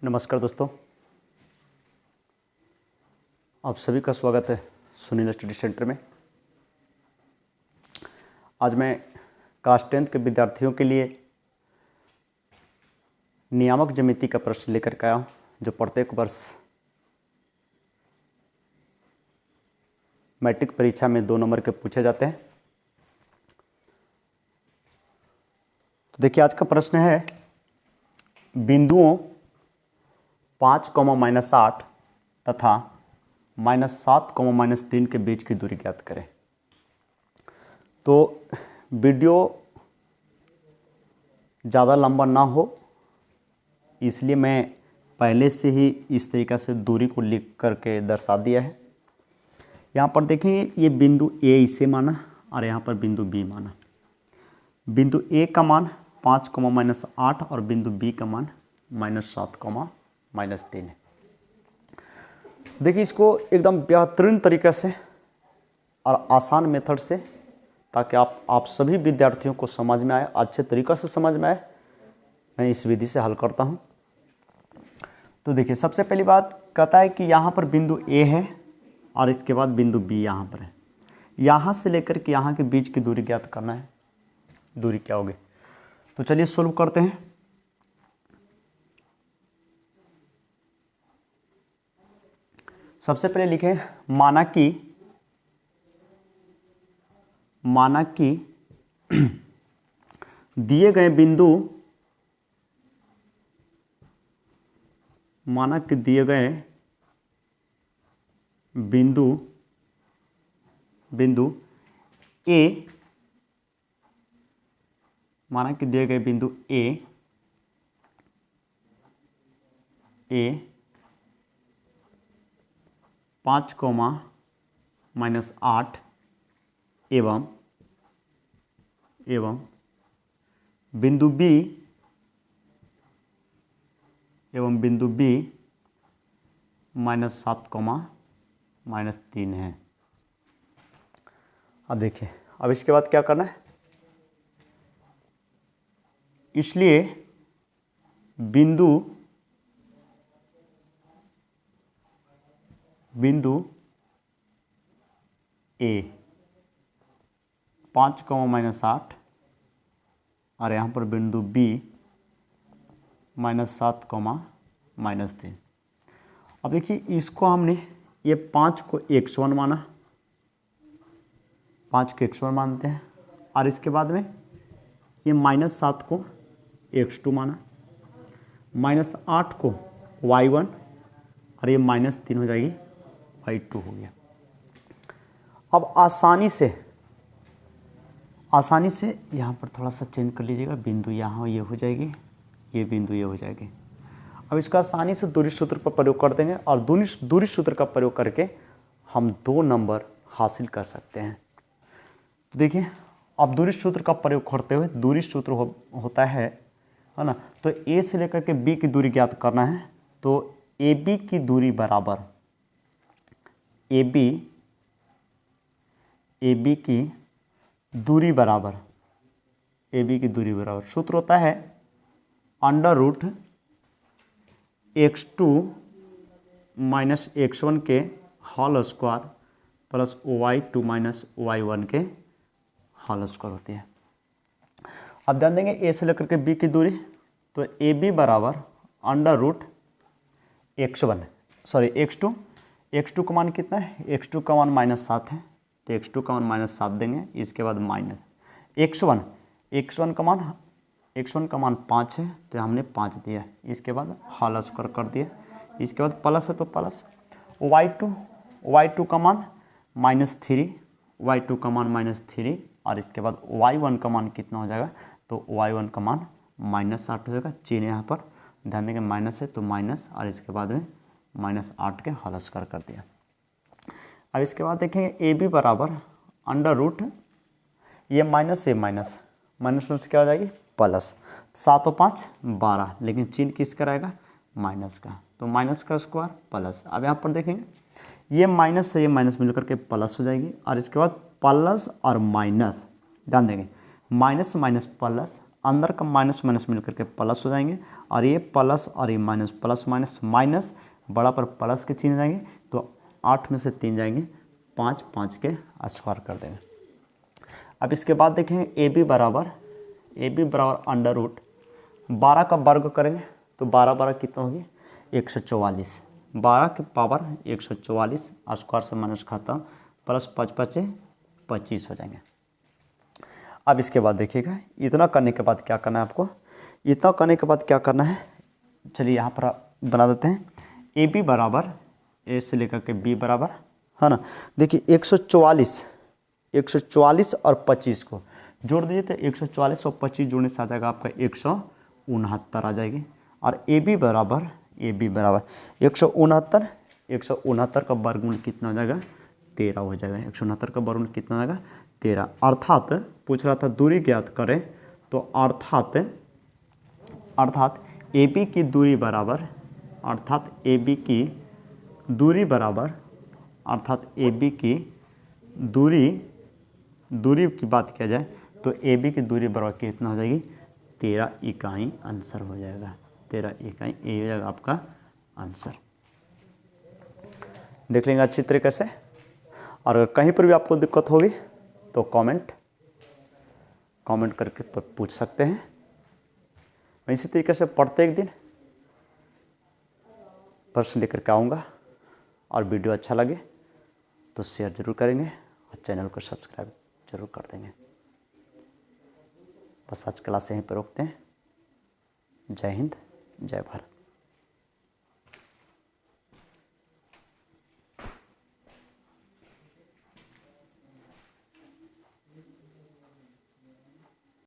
नमस्कार दोस्तों, आप सभी का स्वागत है सुनील स्टडी सेंटर में। आज मैं क्लास 10th के विद्यार्थियों के लिए नियामक ज्यामिति का प्रश्न लेकर के आया हूँ, जो प्रत्येक वर्ष मैट्रिक परीक्षा में 2 नंबर के पूछे जाते हैं। तो देखिए, आज का प्रश्न है बिंदुओं 5, -8 तथा -7, -3 के बीच की दूरी ज्ञात करें। तो वीडियो ज़्यादा लंबा ना हो, इसलिए मैं पहले से ही इस तरीक़ा से दूरी को लिख करके दर्शा दिया है। यहाँ पर देखेंगे, ये बिंदु ए इसे माना और यहाँ पर बिंदु बी माना। बिंदु ए का मान 5, -8 और बिंदु बी का मान -7, -3 है। देखिए, इसको एकदम बेहतरीन तरीके से और आसान मेथड से, ताकि आप सभी विद्यार्थियों को समझ में आए, अच्छे तरीक़े से समझ में आए, मैं इस विधि से हल करता हूँ। तो देखिए, सबसे पहली बात कहता है कि यहाँ पर बिंदु ए है और इसके बाद बिंदु बी यहाँ पर है। यहाँ से लेकर के यहाँ के बीच की दूरी ज्ञात करना है। दूरी क्या होगी? तो चलिए सोल्व करते हैं। सबसे पहले लिखें, माना कि दिए गए बिंदु, माना कि दिए गए बिंदु ए, माना कि दिए गए बिंदु ए 5, -8 एवं बिंदु बी -7, -3 है। अब देखिए, अब इसके बाद क्या करना है? इसलिए बिंदु ए 5, -8 और यहाँ पर बिंदु बी -7, -3। अब देखिए, इसको हमने ये 5 को x1 माना, 5 को x1 मानते हैं, और इसके बाद में ये -7 को x2 माना, -8 को y1 और ये -3 हो जाएगी y2 हो गया। अब आसानी से यहाँ पर थोड़ा सा चेंज कर लीजिएगा, बिंदु यहाँ ये हो जाएगी, ये बिंदु ये हो जाएगी। अब इसका आसानी से दूरी सूत्र पर प्रयोग कर देंगे और दूरी सूत्र का प्रयोग करके हम 2 नंबर हासिल कर सकते हैं। तो देखिए, अब दूरी सूत्र का प्रयोग करते हुए, दूरी सूत्र होता है ना, तो ए से लेकर के बी की दूरी ज्ञात करना है। तो ए बी की दूरी बराबर, ए बी की दूरी बराबर सूत्र होता है √x2 - x1 के whole square plus y2 - y1 के होल स्क्वायर होती है। अब ध्यान देंगे, ए से लेकर के बी की दूरी, तो ए बी बराबर x2 का मान कितना है? x2 का मान -7 है, तो x2 का मान -7 देंगे। इसके बाद माइनस x1 का मान 5 है, तो हमने 5 दिया। इसके बाद होल स्क्वायर कर दिया। इसके बाद प्लस है तो प्लस y2 का मान -3, और इसके बाद y1 का मान कितना हो जाएगा? तो y1 का मान -8 हो जाएगा। चिन्ह यहाँ पर ध्यान देंगे, माइनस है तो माइनस, और इसके बाद में -8 के होल स्क्वायर कर दिया। अब इसके बाद देखेंगे, ए बी बराबर ये माइनस से माइनस क्या हो जाएगी? प्लस। 7 और 5 12, लेकिन चिन्ह किसका रहेगा? माइनस का, तो माइनस का स्क्वायर प्लस। अब यहाँ पर देखेंगे, ये माइनस से ये माइनस मिलकर के प्लस हो जाएगी, और इसके बाद प्लस और माइनस, ध्यान देंगे, माइनस माइनस प्लस अंदर का माइनस माइनस मिलकर के प्लस हो जाएंगे, और ये प्लस और ये माइनस, प्लस माइनस माइनस, बड़ा पर प्लस के चिन्ह जाएंगे, तो 8 में से 3 जाएंगे, 5, 5 के स्क्वायर कर देंगे। अब इसके बाद देखेंगे ए बी बराबर अंडर रूट 12 का वर्ग करेंगे, तो 12 12 कितना होगी 144, 12 के पावर 144, स्क्वायर से माइनस खाता, प्लस 5 5 25 हो जाएंगे। अब इसके बाद देखिएगा, इतना करने के बाद क्या करना है आपको, इतना करने के बाद क्या करना है, चलिए यहाँ पर बना देते हैं। ए बी बराबर ए से लेकर के बी बराबर, है ना, देखिए 144 और 25 को जोड़ दीजिए, तो 144 और 25 जोड़ने से आ जाएगा आपका 169 आ जाएगी। और ए बी बराबर 169 का वर्गमूल कितना हो जाएगा 13 हो जाएगा। 169 का वर्गमूल कितना हो जाएगा 13, अर्थात पूछ रहा था दूरी ज्ञात करें, तो अर्थात ए बी की दूरी बराबर, दूरी की बात किया जाए तो ए बी की दूरी बराबर कितना हो जाएगी 13 इकाई आंसर हो जाएगा, 13 इकाई, ये हो जाएगा आपका आंसर। देख लेंगे अच्छी तरीके से, और अगर कहीं पर भी आपको दिक्कत होगी तो कमेंट करके पूछ सकते हैं। मैं इसी तरीके से प्रत्येक दिन प्रश्न लेकर के आऊँगा, और वीडियो अच्छा लगे तो शेयर जरूर करेंगे और चैनल को सब्सक्राइब जरूर कर देंगे। बस आज क्लास यहीं पर रोकते हैं। जय हिंद, जय भारत।